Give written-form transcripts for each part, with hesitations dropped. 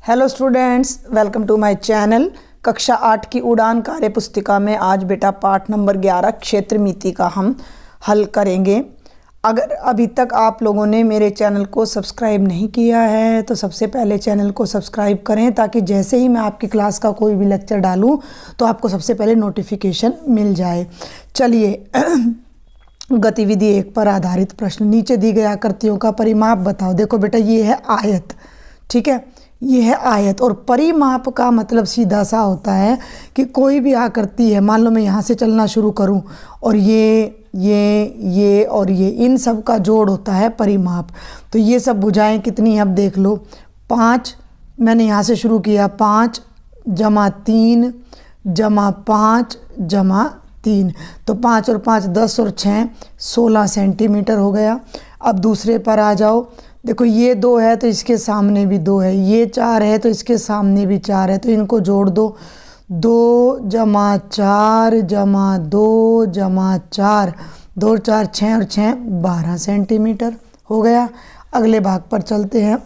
Hello students, welcome to my channel. कक्षा 8 की उड़ान कार्य पुस्तिका में आज बेटा पाठ नंबर 11 क्षेत्र मिति का हम हल करेंगे। अगर अभी तक आप लोगों ने मेरे चैनल को सब्सक्राइब नहीं किया है तो सबसे पहले चैनल को सब्सक्राइब करें, ताकि जैसे ही मैं आपकी क्लास का कोई भी लेक्चर डालूं तो आपको सबसे पहले नोटिफिकेशन मिल जाए। चलिए गतिविधि 1 पर आधारित प्रश्न। नीचे दी गई आकृतियों का परिमाप बताओ। देखो बेटा, ये है आयत, ठीक है, ये है आयत। और परिमाप का मतलब सीधा सा होता है कि कोई भी आकृति है, मान लो मैं यहाँ से चलना शुरू करूँ और ये और ये इन सब का जोड़ होता है परिमाप। तो ये सब भुजाएं कितनी हैं अब देख लो। 5 मैंने यहाँ से शुरू किया, 5 जमा 3 जमा 5 जमा 3, तो 5 और 5 10 और 6 16 सेंटीमीटर हो गया। अब दूसरे पर आ जाओ। देखो, ये 2 है तो इसके सामने भी 2 है, ये 4 है तो इसके सामने भी 4 है, तो इनको जोड़ दो। 2 जमा 4 जमा 2 जमा 4, 2 और 4 6 और 6 12 सेंटीमीटर हो गया। अगले भाग पर चलते हैं।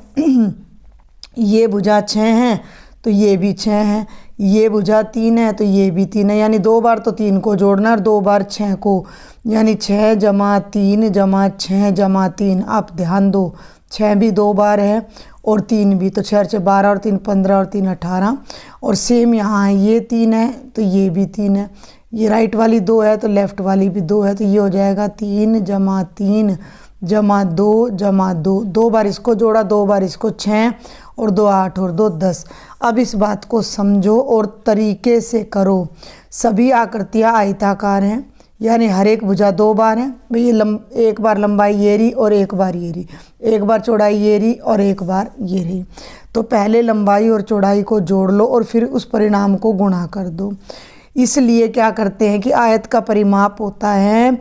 ये भुजा 6 है तो ये भी 6 है, ये भुजा 3 है तो ये भी 3 है, यानी 2 बार तो 3 को जोड़ना और 2 बार 6 को, यानी 6 जमा 3 जमा 6 जमा 3। आप ध्यान दो, 6 भी 2 बार है और 3 भी, तो 6 से 12 और 3 15 और 3 18। और सेम यहाँ है, ये 3 है तो ये भी 3 है, ये राइट वाली 2 है तो लेफ़्ट वाली भी 2 है, तो ये हो जाएगा 3 जमा 3 जमा 2 जमा 2। 2 बार इसको जोड़ा, 2 बार इसको, 6 और 2 8 और 2 10। अब इस बात को समझो और तरीके से करो। सभी आकृतियाँ आयताकार हैं, यानी हर एक भुजा 2 बार है भाई। ये एक बार लंबाई ये रही और एक बार ये रही, एक बार चौड़ाई ये रही और एक बार ये रही। तो पहले लंबाई और चौड़ाई को जोड़ लो और फिर उस परिणाम को गुणा कर दो। इसलिए क्या करते हैं कि आयत का परिमाप होता है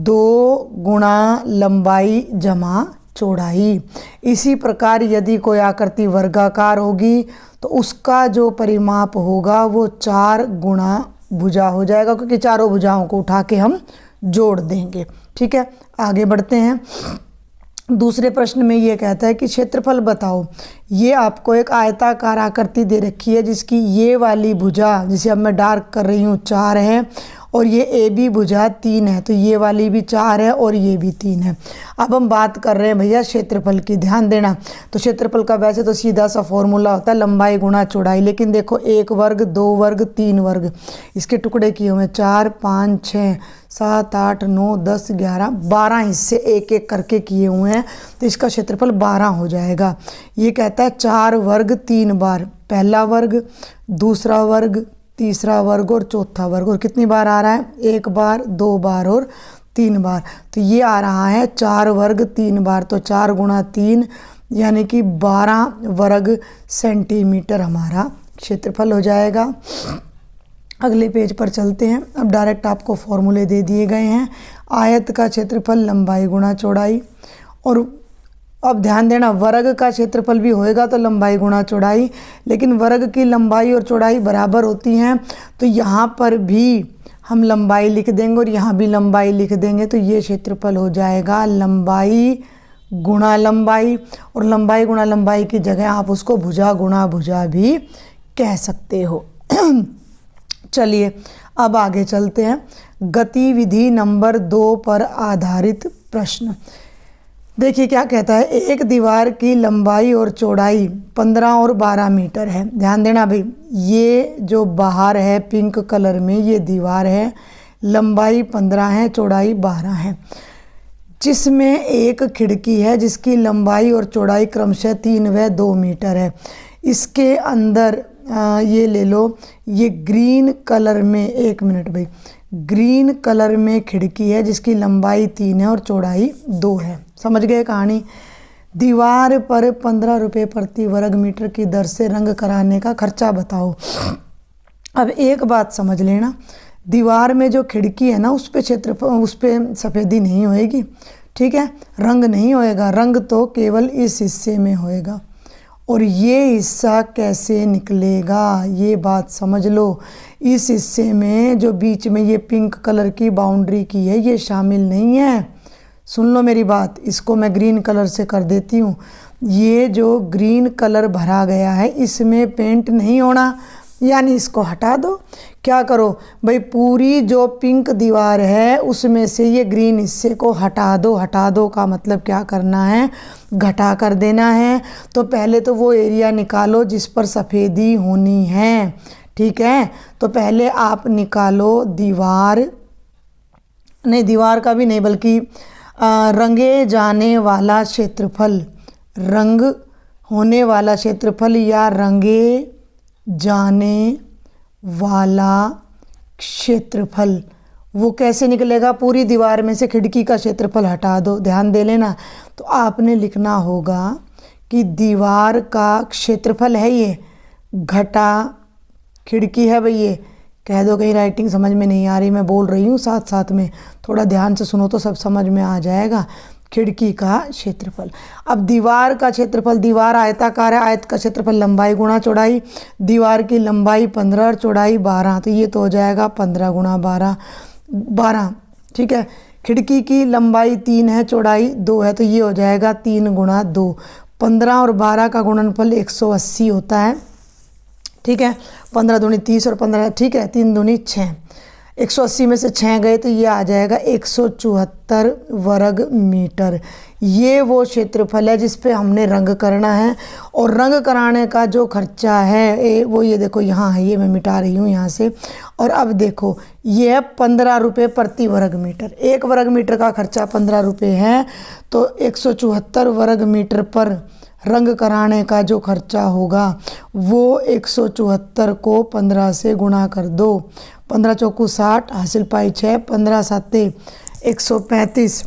2 गुणा लंबाई जमा चौड़ाई। इसी प्रकार यदि कोई आकृति वर्गाकार होगी तो उसका जो परिमाप होगा वो 4 गुणा भुजा हो जाएगा, क्योंकि चारों भुजाओं को उठा के हम जोड़ देंगे। ठीक है, आगे बढ़ते हैं। दूसरे प्रश्न में ये कहता है कि क्षेत्रफल बताओ। ये आपको एक आयताकार आकृति दे रखी है जिसकी ये वाली भुजा, जिसे अब मैं डार्क कर रही हूँ, 4 है और ये ए बी भुजा 3 है, तो ये वाली भी 4 है और ये भी 3 है। अब हम बात कर रहे हैं भैया क्षेत्रफल की, ध्यान देना। तो क्षेत्रफल का वैसे तो सीधा सा फॉर्मूला होता है लंबाई गुणा चौड़ाई, लेकिन देखो 1 वर्ग 2 वर्ग 3 वर्ग, इसके टुकड़े किए हुए 4 5 6 7 8 9 10 11 12 हिस्से एक एक करके किए हुए हैं, तो इसका क्षेत्रफल 12 हो जाएगा। ये कहता है 4 वर्ग 3 बार, पहला वर्ग, दूसरा वर्ग, तीसरा वर्ग और चौथा वर्ग। और कितनी बार आ रहा है? 1 बार 2 बार और 3 बार। तो ये आ रहा है 4 वर्ग 3 बार, तो 4 गुणा 3 यानी कि 12 वर्ग सेंटीमीटर हमारा क्षेत्रफल हो जाएगा। अगले पेज पर चलते हैं। अब डायरेक्ट आपको फॉर्मूले दे दिए गए हैं। आयत का क्षेत्रफल लंबाई गुणा चौड़ाई, और अब ध्यान देना वर्ग का क्षेत्रफल भी होएगा तो लंबाई गुणा चौड़ाई, लेकिन वर्ग की लंबाई और चौड़ाई बराबर होती हैं, तो यहाँ पर भी हम लंबाई लिख देंगे और यहाँ भी लंबाई लिख देंगे, तो ये क्षेत्रफल हो जाएगा लंबाई गुणा लंबाई। और लंबाई गुणा लंबाई की जगह आप उसको भुजा गुणा भुजा भी कह सकते हो। चलिए अब आगे चलते हैं। गतिविधि नंबर 2 पर आधारित प्रश्न। देखिए क्या कहता है। एक दीवार की लंबाई और चौड़ाई 15 और 12 मीटर है। ध्यान देना भाई, ये जो बाहर है पिंक कलर में ये दीवार है, लंबाई 15 है, चौड़ाई 12 है, जिसमें एक खिड़की है जिसकी लंबाई और चौड़ाई क्रमशः 3 व 2 मीटर है। इसके अंदर ये ले लो, ये ग्रीन कलर में, 1 मिनट भाई, ग्रीन कलर में खिड़की है जिसकी लंबाई 3 है और चौड़ाई 2 है। समझ गए कहानी। दीवार पर 15 रुपये प्रति वर्ग मीटर की दर से रंग कराने का खर्चा बताओ। अब एक बात समझ लेना, दीवार में जो खिड़की है ना उस पे क्षेत्रफल, उस पे सफ़ेदी नहीं होएगी, ठीक है, रंग नहीं होएगा। रंग तो केवल इस हिस्से में होएगा, और ये हिस्सा कैसे निकलेगा ये बात समझ लो। इस हिस्से में जो बीच में ये पिंक कलर की बाउंड्री की है ये शामिल नहीं है। सुन लो मेरी बात, इसको मैं ग्रीन कलर से कर देती हूँ। ये जो ग्रीन कलर भरा गया है इसमें पेंट नहीं होना, यानी इसको हटा दो। क्या करो भाई, पूरी जो पिंक दीवार है उसमें से ये ग्रीन हिस्से को हटा दो। हटा दो का मतलब क्या करना है, घटा कर देना है। तो पहले तो वो एरिया निकालो जिस पर सफ़ेदी होनी है, ठीक है। तो पहले आप निकालो दीवार, नहीं दीवार का भी नहीं बल्कि रंगे जाने वाला क्षेत्रफल, रंग होने वाला क्षेत्रफल या रंगे जाने वाला क्षेत्रफल। वो कैसे निकलेगा, पूरी दीवार में से खिड़की का क्षेत्रफल हटा दो। ध्यान दे लेना। तो आपने लिखना होगा कि दीवार का क्षेत्रफल है ये, घटा खिड़की है भाई, ये कह दो। कहीं राइटिंग समझ में नहीं आ रही, मैं बोल रही हूँ साथ साथ में, थोड़ा ध्यान से सुनो तो सब समझ में आ जाएगा। खिड़की का क्षेत्रफल। अब दीवार का क्षेत्रफल, दीवार आयताकार है, आयत का क्षेत्रफल लंबाई गुणा चौड़ाई। दीवार की लंबाई 15 और चौड़ाई 12, तो ये तो हो जाएगा 15 गुणा 12, ठीक है। खिड़की की लंबाई 3 है, चौड़ाई 2 है, तो ये हो जाएगा 3 गुणा 2। 15 और 12 का गुणनफल 180 होता है, ठीक है। 15 दूनी 30 और 15, ठीक है, 3 दूनी 6। 180 में से 6 गए तो ये आ जाएगा 174 वर्ग मीटर। ये वो क्षेत्रफल है जिस पे हमने रंग करना है। और रंग कराने का जो खर्चा है वो ये देखो यहाँ है, ये मैं मिटा रही हूँ यहाँ से। और अब देखो ये है 15 रुपये प्रति वर्ग मीटर। 1 वर्ग मीटर का खर्चा 15 रुपये है, तो 174 वर्ग मीटर पर रंग कराने का जो खर्चा होगा वो 174 को 15 से गुणा कर दो। 15 चौकू 60, हासिल पाई 6, 15 साते 135,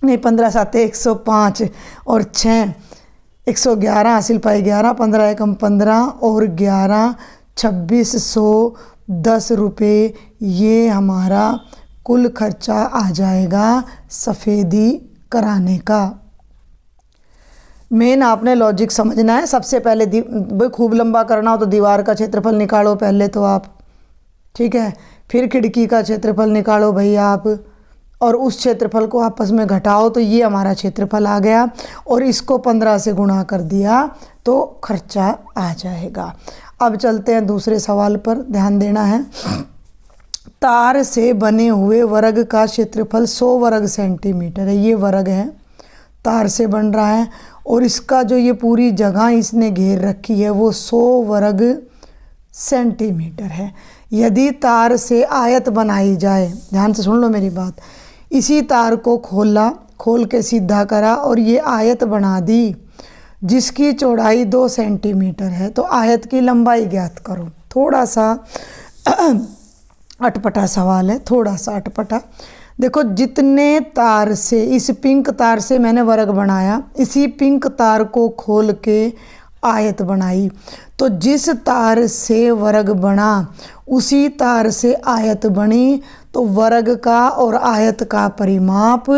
नहीं 15 साते 105 और 6 111, हासिल पाई 11, 15 एकम 15 और 11 2610 रुपये। ये हमारा कुल खर्चा आ जाएगा सफ़ेदी कराने का। मेन आपने लॉजिक समझना है। सबसे पहले भाई खूब लंबा करना हो तो दीवार का क्षेत्रफल निकालो पहले तो आप, ठीक है। फिर खिड़की का क्षेत्रफल निकालो भैया आप, और उस क्षेत्रफल को आपस में घटाओ तो ये हमारा क्षेत्रफल आ गया। और इसको 15 से गुणा कर दिया तो खर्चा आ जाएगा। अब चलते हैं दूसरे सवाल पर, ध्यान देना है। तार से बने हुए वर्ग का क्षेत्रफल 100 वर्ग सेंटीमीटर है। ये वर्ग है, तार से बन रहा है, और इसका जो ये पूरी जगह इसने घेर रखी है वो 100 वर्ग सेंटीमीटर है। यदि तार से आयत बनाई जाए, ध्यान से सुन लो मेरी बात, इसी तार को खोल के सीधा करा और ये आयत बना दी जिसकी चौड़ाई 2 सेंटीमीटर है, तो आयत की लंबाई ज्ञात करो। थोड़ा सा अटपटा सवाल है, थोड़ा सा अटपटा। देखो जितने तार से, इस पिंक तार से मैंने वर्ग बनाया, इसी पिंक तार को खोल के आयत बनाई, तो जिस तार से वर्ग बना उसी तार से आयत बनी, तो वर्ग का और आयत का परिमाप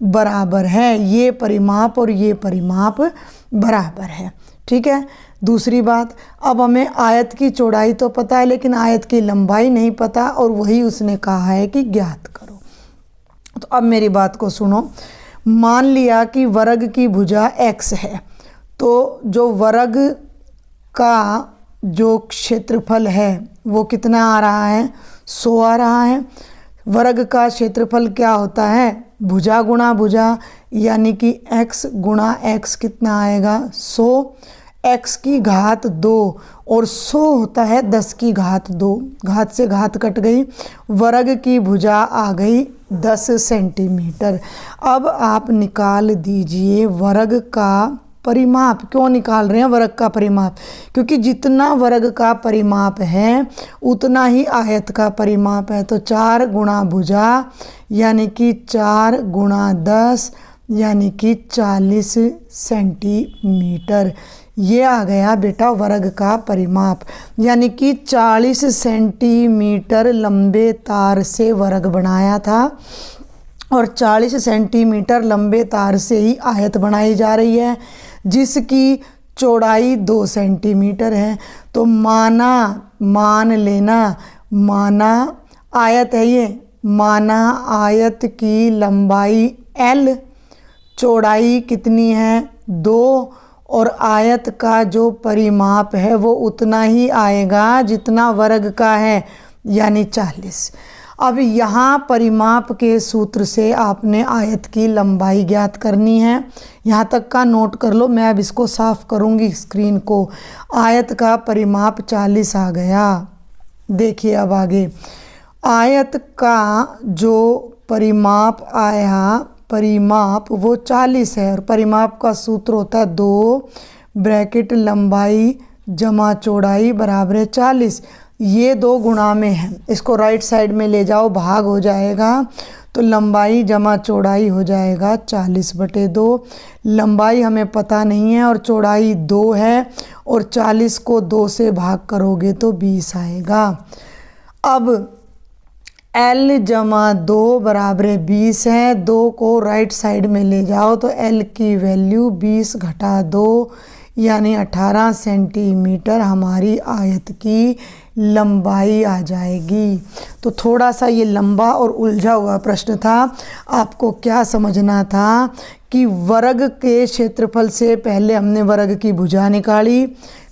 बराबर है। ये परिमाप और ये परिमाप बराबर है, ठीक है। दूसरी बात, अब हमें आयत की चौड़ाई तो पता है लेकिन आयत की लंबाई नहीं पता, और वही उसने कहा है कि ज्ञात करो। तो अब मेरी बात को सुनो। मान लिया कि वर्ग की भुजा x है, तो जो वर्ग का जो क्षेत्रफल है वो कितना आ रहा है, 100 आ रहा है। वर्ग का क्षेत्रफल क्या होता है, भुजा गुणा भुजा, यानी कि x गुणा x कितना आएगा, 100। x की घात 2 और 100 होता है 10 की घात 2, घात से घात कट गई, वर्ग की भुजा आ गई 10 सेंटीमीटर। अब आप निकाल दीजिए वर्ग का परिमाप। क्यों निकाल रहे हैं वर्ग का परिमाप, क्योंकि जितना वर्ग का परिमाप है उतना ही आयत का परिमाप है। तो 4 गुणा भुजा यानी कि 4 गुणा 10 यानी कि 40 सेंटीमीटर। ये आ गया बेटा वर्ग का परिमाप, यानी कि 40 सेंटीमीटर लंबे तार से वर्ग बनाया था, और 40 सेंटीमीटर लंबे तार से ही आयत बनाई जा रही है जिसकी चौड़ाई 2 सेंटीमीटर है। तो मान लेना आयत है ये, माना आयत की लंबाई L, चौड़ाई कितनी है 2 और आयत का जो परिमाप है वो उतना ही आएगा जितना वर्ग का है, यानी 40। अब यहाँ परिमाप के सूत्र से आपने आयत की लंबाई ज्ञात करनी है। यहाँ तक का नोट कर लो, मैं अब इसको साफ करूँगी स्क्रीन को। आयत का परिमाप 40 आ गया। देखिए अब आगे, आयत का जो परिमाप आया, परिमाप वो 40 है और परिमाप का सूत्र होता है 2 ब्रैकेट लंबाई जमा चौड़ाई बराबर है 40। ये 2 गुणा में है, इसको राइट साइड में ले जाओ, भाग हो जाएगा तो लंबाई जमा चौड़ाई हो जाएगा 40/2। लंबाई हमें पता नहीं है और चौड़ाई 2 है और 40 को 2 से भाग करोगे तो 20 आएगा। अब L जमा 2 बराबर 20 है। 2 को राइट साइड में ले जाओ तो L की वैल्यू 20 घटा 2 यानी 18 सेंटीमीटर हमारी आयत की लंबाई आ जाएगी। तो थोड़ा सा ये लंबा और उलझा हुआ प्रश्न था। आपको क्या समझना था कि वर्ग के क्षेत्रफल से पहले हमने वर्ग की भुजा निकाली,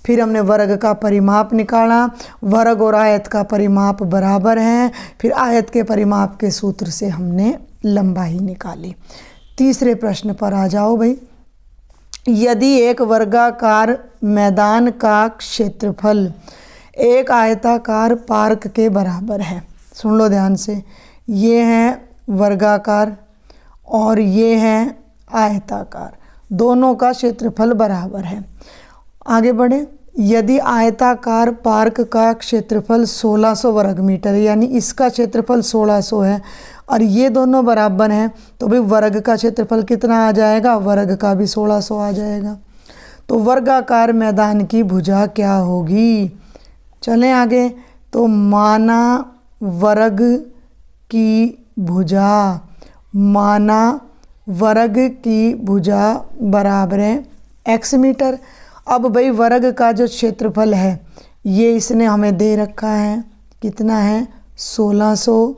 फिर हमने वर्ग का परिमाप निकाला, वर्ग और आयत का परिमाप बराबर हैं, फिर आयत के परिमाप के सूत्र से हमने लंबाई निकाली। तीसरे प्रश्न पर आ जाओ भाई। यदि एक वर्गाकार मैदान का क्षेत्रफल एक आयताकार पार्क के बराबर है, सुन लो ध्यान से, ये है वर्गाकार और ये है आयताकार, दोनों का क्षेत्रफल बराबर है। आगे बढ़े। यदि आयताकार पार्क का क्षेत्रफल 1600 वर्ग मीटर, यानी इसका क्षेत्रफल 1600 है और ये दोनों बराबर हैं, तो भाई वर्ग का क्षेत्रफल कितना आ जाएगा, वर्ग का भी 1600 आ जाएगा। तो वर्गाकार मैदान की भुजा क्या होगी। चलें आगे। तो माना वर्ग की भुजा, माना वर्ग की भुजा बराबर है x मीटर। अब भाई वर्ग का जो क्षेत्रफल है ये इसने हमें दे रखा है, कितना है 1600,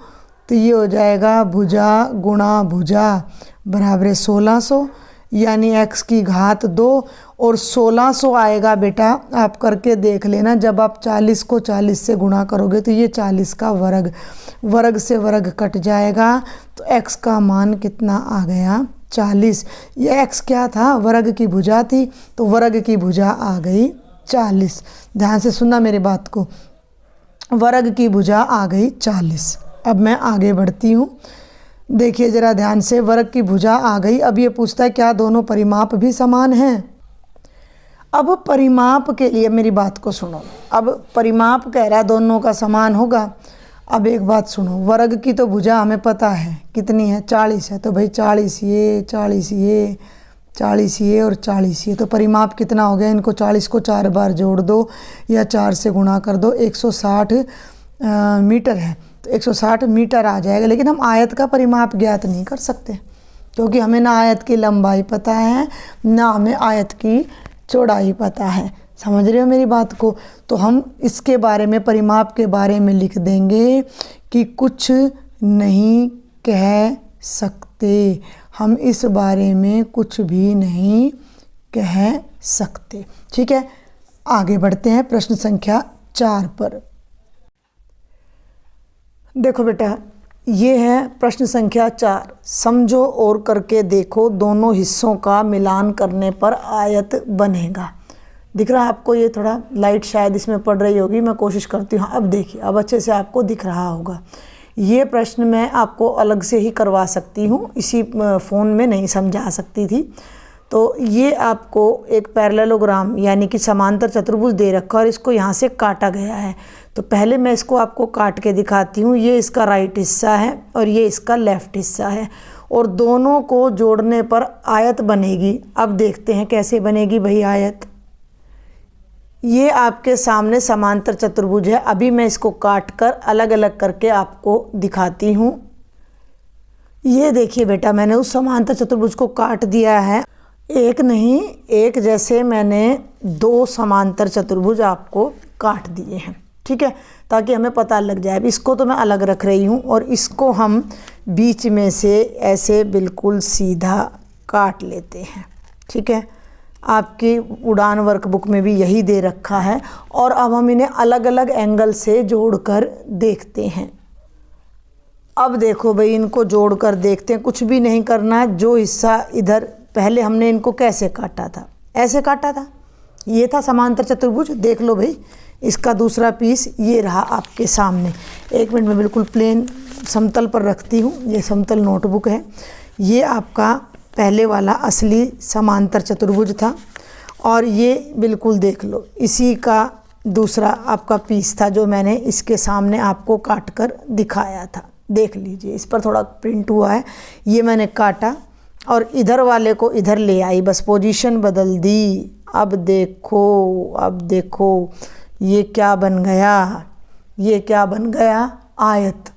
तो ये हो जाएगा भुजा गुणा भुजा बराबर है 1600 यानी x की घात 2 और 1600 आएगा बेटा, आप करके देख लेना। जब आप 40 को 40 से गुणा करोगे तो ये 40 का वर्ग, वर्ग से वर्ग कट जाएगा तो x का मान कितना आ गया 40। ये x क्या था, वर्ग की भुजा थी, तो वर्ग की भुजा आ गई 40। ध्यान से सुनना मेरी बात को, वर्ग की भुजा आ गई 40। अब मैं आगे बढ़ती हूँ, देखिए ज़रा ध्यान से, वर्ग की भुजा आ गई। अब ये पूछता है क्या दोनों परिमाप भी समान हैं। अब परिमाप के लिए मेरी बात को सुनो। अब परिमाप कह रहा है दोनों का समान होगा। अब एक बात सुनो, वर्ग की तो भुजा हमें पता है कितनी है, 40 है, तो भाई 40 ये 40 ये 40 ये और 40 ये, तो परिमाप कितना हो गया, इनको 40 को 4 बार जोड़ दो या 4 से गुणा कर दो, 160 मीटर है, तो 160 मीटर आ जाएगा। लेकिन हम आयत का परिमाप ज्ञात नहीं कर सकते क्योंकि हमें ना आयत की लंबाई पता है ना हमें आयत की चौड़ाई पता है। समझ रहे हो मेरी बात को। तो हम इसके बारे में, परिमाप के बारे में लिख देंगे कि कुछ नहीं कह सकते, हम इस बारे में कुछ भी नहीं कह सकते। ठीक है, आगे बढ़ते हैं प्रश्न संख्या 4 पर। देखो बेटा, ये है प्रश्न संख्या 4। समझो और करके देखो, दोनों हिस्सों का मिलान करने पर आयत बनेगा। दिख रहा है आपको, ये थोड़ा लाइट शायद इसमें पड़ रही होगी, मैं कोशिश करती हूँ। अब देखिए, अब अच्छे से आपको दिख रहा होगा। ये प्रश्न मैं आपको अलग से ही करवा सकती हूँ, इसी फ़ोन में नहीं समझा सकती थी। तो ये आपको एक पैरेललोग्राम यानी कि समांतर चतुर्भुज दे रखा और इसको यहाँ से काटा गया है। तो पहले मैं इसको आपको काट के दिखाती हूँ। ये इसका राइट हिस्सा है और ये इसका लेफ़्ट हिस्सा है और दोनों को जोड़ने पर आयत बनेगी। अब देखते हैं कैसे बनेगी भाई आयत। ये आपके सामने समांतर चतुर्भुज है। अभी मैं इसको काट कर अलग अलग करके आपको दिखाती हूँ। ये देखिए बेटा, मैंने उस समांतर चतुर्भुज को काट दिया है। एक नहीं, एक जैसे मैंने 2 समांतर चतुर्भुज आपको काट दिए हैं। ठीक है, ताकि हमें पता लग जाए। अब इसको तो मैं अलग रख रही हूँ और इसको हम बीच में से ऐसे बिल्कुल सीधा काट लेते हैं। ठीक है, आपकी उड़ान वर्कबुक में भी यही दे रखा है। और अब हम इन्हें अलग अलग एंगल से जोड़कर देखते हैं। अब देखो भाई, इनको जोड़कर देखते हैं। कुछ भी नहीं करना, जो हिस्सा इधर पहले हमने इनको कैसे काटा था, ऐसे काटा था, ये था समांतर चतुर्भुज। देख लो भाई, इसका दूसरा पीस ये रहा आपके सामने। एक मिनट में बिल्कुल प्लेन समतल पर रखती हूँ, ये समतल नोटबुक है। ये आपका पहले वाला असली समांतर चतुर्भुज था, और ये बिल्कुल देख लो इसी का दूसरा आपका पीस था जो मैंने इसके सामने आपको काट कर दिखाया था। देख लीजिए, इस पर थोड़ा प्रिंट हुआ है, ये मैंने काटा और इधर वाले को इधर ले आई, बस पोजीशन बदल दी। अब देखो ये क्या बन गया, ये क्या बन गया, आयत।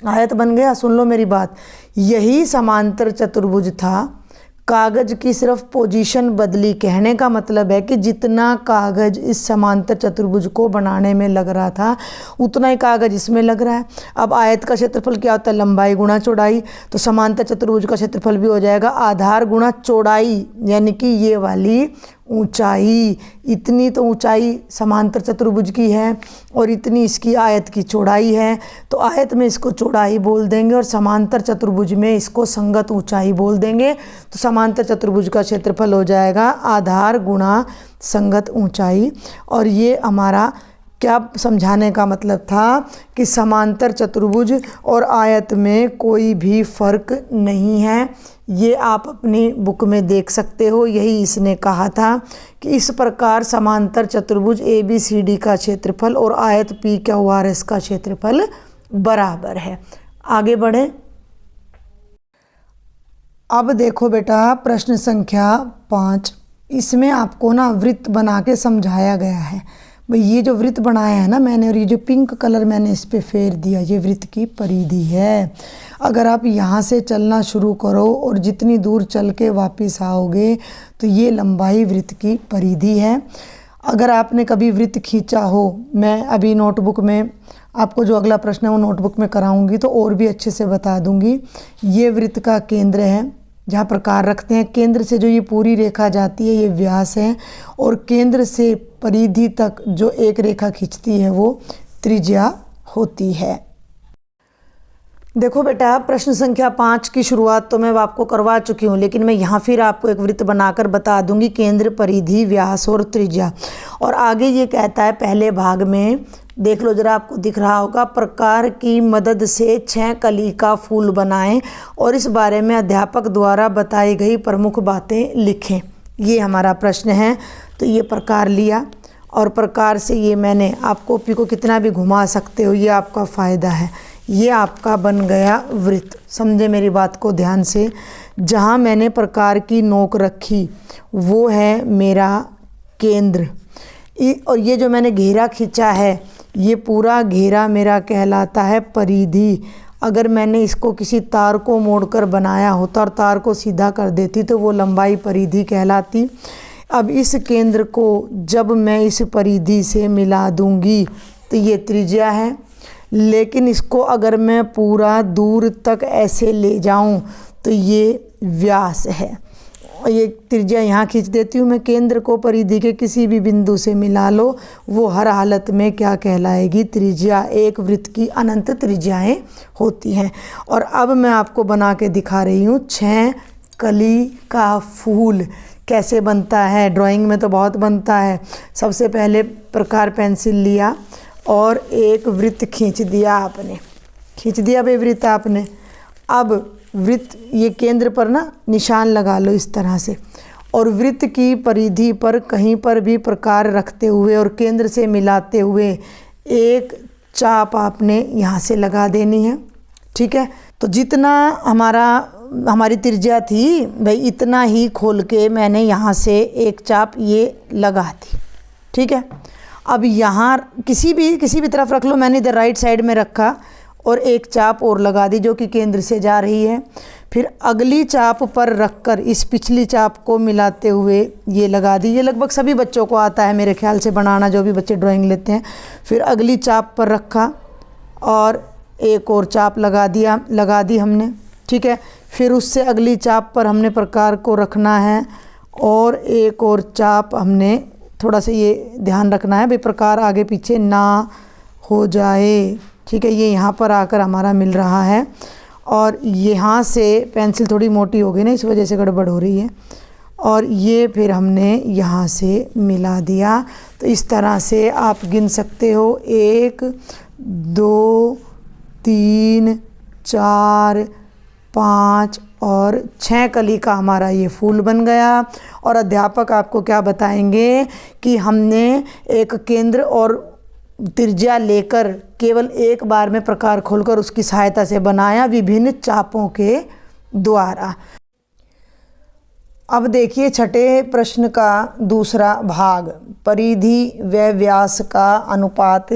आयत बन गया। सुन लो मेरी बात, यही समांतर चतुर्भुज था, कागज की सिर्फ पोजीशन बदली। कहने का मतलब है कि जितना कागज इस समांतर चतुर्भुज को बनाने में लग रहा था उतना ही कागज इसमें लग रहा है। अब आयत का क्षेत्रफल क्या होता है, लंबाई गुणा चौड़ाई। तो समांतर चतुर्भुज का क्षेत्रफल भी हो जाएगा आधार गुणा चौड़ाई, यानी कि ये वाली ऊंचाई। इतनी तो ऊंचाई समांतर चतुर्भुज की है और इतनी इसकी आयत की चौड़ाई है। तो आयत में इसको चौड़ाई बोल देंगे और समांतर चतुर्भुज में इसको संगत ऊंचाई बोल देंगे। तो समांतर चतुर्भुज का क्षेत्रफल हो जाएगा आधार गुणा संगत ऊंचाई। और ये हमारा क्या समझाने का मतलब था कि समांतर चतुर्भुज और आयत में कोई भी फर्क नहीं है। ये आप अपनी बुक में देख सकते हो। यही इसने कहा था कि इस प्रकार समांतर चतुर्भुज ABCD का क्षेत्रफल और आयत PQRS का क्षेत्रफल बराबर है। आगे बढ़े। अब देखो बेटा, प्रश्न संख्या 5, इसमें आपको ना वृत्त बना के समझाया गया है। भाई ये जो वृत्त बनाया है ना मैंने, और ये जो पिंक कलर मैंने इस पे फेर दिया, ये वृत्त की परिधि है। अगर आप यहाँ से चलना शुरू करो और जितनी दूर चल के वापस आओगे तो ये लंबाई वृत्त की परिधि है। अगर आपने कभी वृत्त खींचा हो, मैं अभी नोटबुक में आपको जो अगला प्रश्न है वो नोटबुक में कराऊंगी तो और भी अच्छे से बता दूंगी। ये वृत्त का केंद्र है जहाँ प्रकार रखते हैं। केंद्र से जो ये पूरी रेखा जाती है ये व्यास है, और केंद्र से परिधि तक जो एक रेखा खींचती है वो त्रिज्या होती है। देखो बेटा, प्रश्न संख्या 5 की शुरुआत तो मैं आपको करवा चुकी हूँ, लेकिन मैं यहाँ फिर आपको एक वृत्त बनाकर बता दूंगी, केंद्र, परिधि, व्यास और त्रिज्या। और आगे ये कहता है पहले भाग में, देख लो जरा, आपको दिख रहा होगा, प्रकार की मदद से 6 कली का फूल बनाएं और इस बारे में अध्यापक द्वारा बताई गई प्रमुख बातें लिखें। ये हमारा प्रश्न है। तो ये प्रकार लिया और प्रकार से ये मैंने, आप कॉपी को कितना भी घुमा सकते हो, ये आपका फ़ायदा है। ये आपका बन गया वृत्त। समझे मेरी बात को ध्यान से। जहाँ मैंने प्रकार की नोक रखी वो है मेरा केंद्र, और ये जो मैंने घेरा खींचा है ये पूरा घेरा मेरा कहलाता है परिधि। अगर मैंने इसको किसी तार को मोड़कर बनाया होता और तार को सीधा कर देती तो वो लंबाई परिधि कहलाती। अब इस केंद्र को जब मैं इस परिधि से मिला दूंगी तो ये त्रिज्या है, लेकिन इसको अगर मैं पूरा दूर तक ऐसे ले जाऊं तो ये व्यास है। ये त्रिज्या यहाँ खींच देती हूँ मैं। केंद्र को परिधि के किसी भी बिंदु से मिला लो, वो हर हालत में क्या कहलाएगी, त्रिज्या। एक वृत्त की अनंत त्रिज्याएं होती हैं। और अब मैं आपको बना के दिखा रही हूँ 6 कली का फूल कैसे बनता है। ड्राइंग में तो बहुत बनता है। सबसे पहले प्रकार पेंसिल लिया और एक वृत्त खींच दिया आपने, खींच दिया भाई वृत्त आपने। अब वृत्त ये केंद्र पर ना निशान लगा लो इस तरह से, और वृत्त की परिधि पर कहीं पर भी प्रकार रखते हुए और केंद्र से मिलाते हुए एक चाप आपने यहाँ से लगा देनी है। ठीक है, तो जितना हमारी त्रिज्या थी भाई इतना ही खोल के मैंने यहाँ से एक चाप ये लगा दी। ठीक है, अब यहाँ किसी भी तरफ रख लो, मैंने इधर राइट साइड में रखा और एक चाप और लगा दी जो कि केंद्र से जा रही है। फिर अगली चाप पर रखकर इस पिछली चाप को मिलाते हुए ये लगा दी। ये लगभग सभी बच्चों को आता है मेरे ख्याल से बनाना, जो भी बच्चे ड्राइंग लेते हैं। फिर अगली चाप पर रखा और एक और चाप लगा दी हमने। ठीक है, फिर उससे अगली चाप पर हमने प्रकार को रखना है और एक और चाप हमने थोड़ा सा ये ध्यान रखना है भाई प्रकार आगे पीछे ना हो जाए। ठीक है, ये यहाँ पर आकर हमारा मिल रहा है और यहाँ से पेंसिल थोड़ी मोटी हो गई ना, इस वजह से गड़बड़ हो रही है। और ये फिर हमने यहाँ से मिला दिया। तो इस तरह से आप गिन सकते हो 1 2 3 4 5 और 6 कली का हमारा ये फूल बन गया। और अध्यापक आपको क्या बताएंगे कि हमने एक केंद्र और त्रिज्या लेकर केवल एक बार में प्रकार खोलकर उसकी सहायता से बनाया विभिन्न चापों के द्वारा। अब देखिए छठे प्रश्न का दूसरा भाग, परिधि व व्यास का अनुपात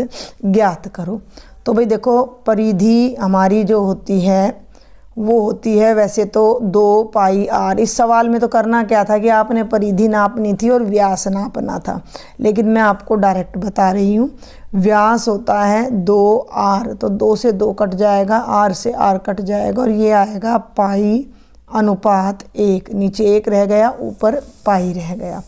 ज्ञात करो। तो भाई देखो परिधि हमारी जो होती है वो होती है वैसे तो 2 पाई आर। इस सवाल में तो करना क्या था कि आपने परिधि नापनी थी और व्यास नापना था, लेकिन मैं आपको डायरेक्ट बता रही हूँ। व्यास होता है 2 आर, तो 2 से 2 कट जाएगा, आर से आर कट जाएगा और ये आएगा पाई अनुपात 1। नीचे 1 रह गया, ऊपर पाई रह गया।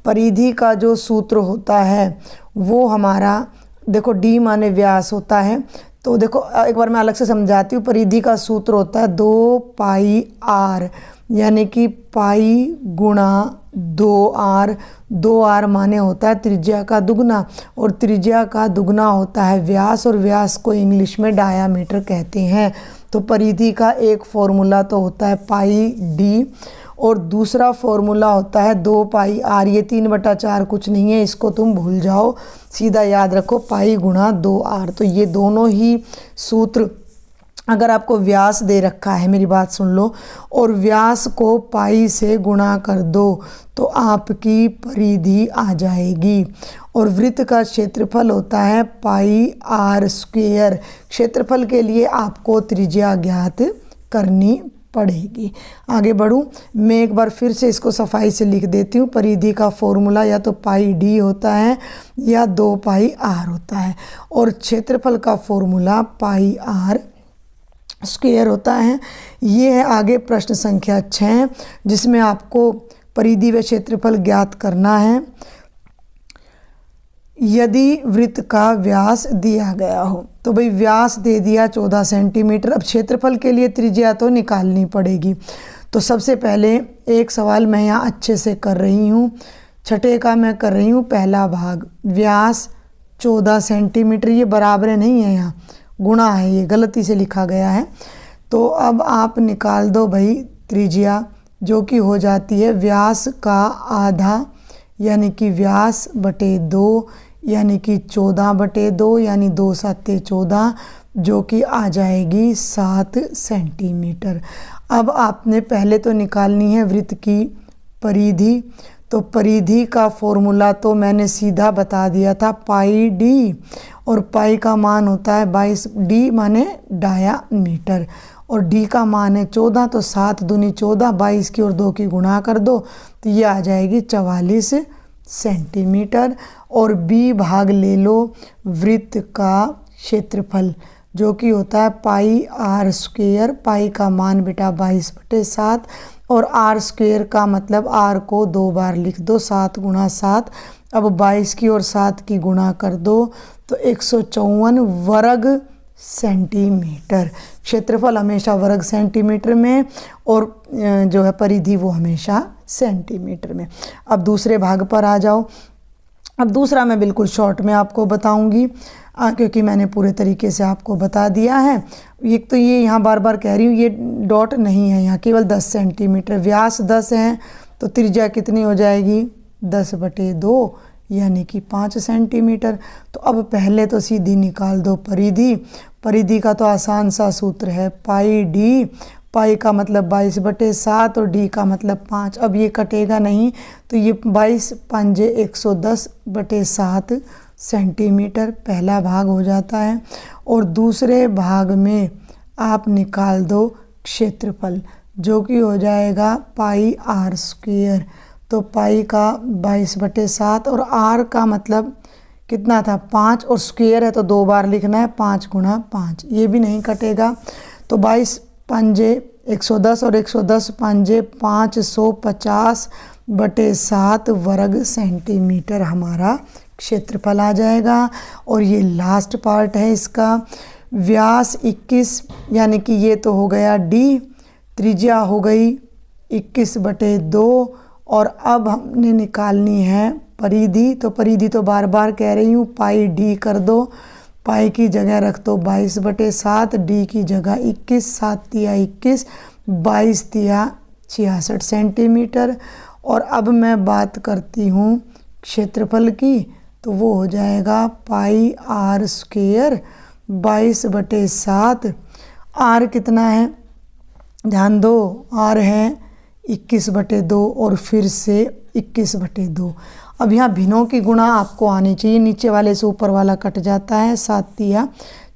परिधि का जो सूत्र होता है वो हमारा देखो डी माने व्यास होता है। तो देखो एक बार मैं अलग से समझाती हूँ। परिधि का सूत्र होता है 2 पाई आर, यानी कि पाई गुणा 2 आर। 2 आर माने होता है त्रिज्या का दुगना, और त्रिज्या का दुगना होता है व्यास, और व्यास को इंग्लिश में डायामीटर कहते हैं। तो परिधि का एक फॉर्मूला तो होता है पाई डी और दूसरा फॉर्मूला होता है 2 पाई आर। ये 3/4 कुछ नहीं है, इसको तुम भूल जाओ, सीधा याद रखो पाई गुणा 2 आर। तो ये दोनों ही सूत्र, अगर आपको व्यास दे रखा है, मेरी बात सुन लो, और व्यास को पाई से गुणा कर दो तो आपकी परिधि आ जाएगी। और वृत्त का क्षेत्रफल होता है पाई आर स्क्वायर। क्षेत्रफल के लिए आपको त्रिज्या ज्ञात करनी पड़ेगी। आगे बढ़ूं, मैं एक बार फिर से इसको सफाई से लिख देती हूँ। परिधि का फॉर्मूला या तो पाई डी होता है या 2 पाई आर होता है, और क्षेत्रफल का फॉर्मूला पाई आर स्क्वायर होता है। ये है आगे प्रश्न संख्या 6, जिसमें आपको परिधि व क्षेत्रफल ज्ञात करना है। यदि वृत्त का व्यास दिया गया हो, तो भाई व्यास दे दिया 14 सेंटीमीटर। अब क्षेत्रफल के लिए त्रिज्या तो निकालनी पड़ेगी। तो सबसे पहले एक सवाल मैं यहाँ अच्छे से कर रही हूँ, छठे का मैं कर रही हूँ पहला भाग। व्यास 14 सेंटीमीटर, ये बराबर नहीं है, यहाँ गुणा है, ये गलती से लिखा गया है। तो अब आप निकाल दो भाई त्रिज्या, जो कि हो जाती है व्यास का आधा, यानी कि व्यास बटे 2, यानी कि 14/2, यानी 2 7 14, जो कि आ जाएगी 7 सेंटीमीटर। अब आपने पहले तो निकालनी है वृत्त की परिधि। तो परिधि का फॉर्मूला तो मैंने सीधा बता दिया था, पाई डी, और पाई का मान होता है 22, डी माने डायामीटर, और डी का मान है 14। तो 7 दूनी 14, 22 की और 2 की गुणा कर दो तो ये आ जाएगी 44 सेंटीमीटर। और बी भाग ले लो वृत्त का क्षेत्रफल, जो कि होता है पाई आर स्क्वायर। पाई का मान बेटा 22/7, और आर स्क्वायर का मतलब आर को 2 बार लिख दो, 7 गुणा 7। अब 22 की और 7 की गुणा कर दो तो 154 वर्ग सेंटीमीटर। क्षेत्रफल हमेशा वर्ग सेंटीमीटर में, और जो है परिधि वो हमेशा सेंटीमीटर में। अब दूसरे भाग पर आ जाओ। अब दूसरा मैं बिल्कुल शॉर्ट में आपको बताऊंगी, क्योंकि मैंने पूरे तरीके से आपको बता दिया है। एक तो ये यहाँ बार बार कह रही हूँ, ये डॉट नहीं है, यहाँ केवल 10 सेंटीमीटर। व्यास 10 है तो त्रिज्या कितनी हो जाएगी 10/2, यानी कि 5 सेंटीमीटर। तो अब पहले तो सीधी निकाल दो परिधि। परिधि का तो आसान सा सूत्र है पाई डी। पाई का मतलब 22/7 और डी का मतलब 5। अब ये कटेगा नहीं, तो ये 22 5 110/7 सेंटीमीटर पहला भाग हो जाता है। और दूसरे भाग में आप निकाल दो क्षेत्रफल, जो कि हो जाएगा पाई आर स्क्वायर। तो पाई का 22/7 और आर का मतलब कितना था 5, और स्क्वायर है तो 2 बार लिखना है, 5 गुणा 5। ये भी नहीं कटेगा, तो 22 5 110 और 110 पांजे 550/7 वर्ग सेंटीमीटर हमारा क्षेत्रफल आ जाएगा। और ये लास्ट पार्ट है इसका, व्यास 21 यानी कि ये तो हो गया डी, त्रिज्या हो गई 21/2 और अब हमने निकालनी है परिधि। तो परिधि तो बार बार कह रही हूँ, पाई डी कर दो, पाई की जगह रख दो 22/7, डी की जगह 21, 7 तिया 21, 22 तिया 66 सेंटीमीटर। और अब मैं बात करती हूँ क्षेत्रफल की, तो वो हो जाएगा पाई आर स्क्वेयर 22/7। आर कितना है, ध्यान दो, आर है 21/2 और फिर से 21/2। अब यहाँ भिन्नों की गुणा आपको आनी चाहिए, नीचे वाले से ऊपर वाला कट जाता है 7 तिया।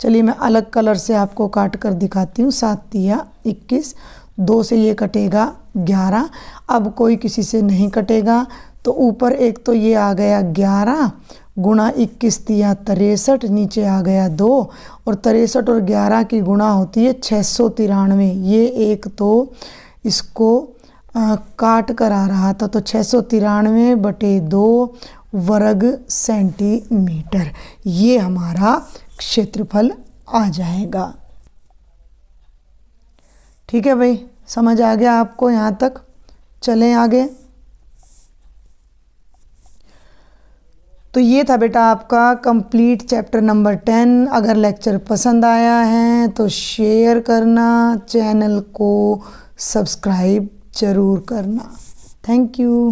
चलिए मैं अलग कलर से आपको काट कर दिखाती हूँ। 7 तिया 21, 2 से ये कटेगा 11। अब कोई किसी से नहीं कटेगा, तो ऊपर एक तो ये आ गया 11 गुणा 21 तिया 63, नीचे आ गया 2 और 63 और 11 की गुणा होती है 693। ये एक तो इसको काट कर आ रहा था, तो 693/2 वर्ग सेंटीमीटर ये हमारा क्षेत्रफल आ जाएगा। ठीक है भाई, समझ आ गया आपको यहाँ तक? चलें आगे। तो ये था बेटा आपका कंप्लीट चैप्टर नंबर 10। अगर लेक्चर पसंद आया है तो शेयर करना, चैनल को सब्सक्राइब ज़रूर करना। Thank you.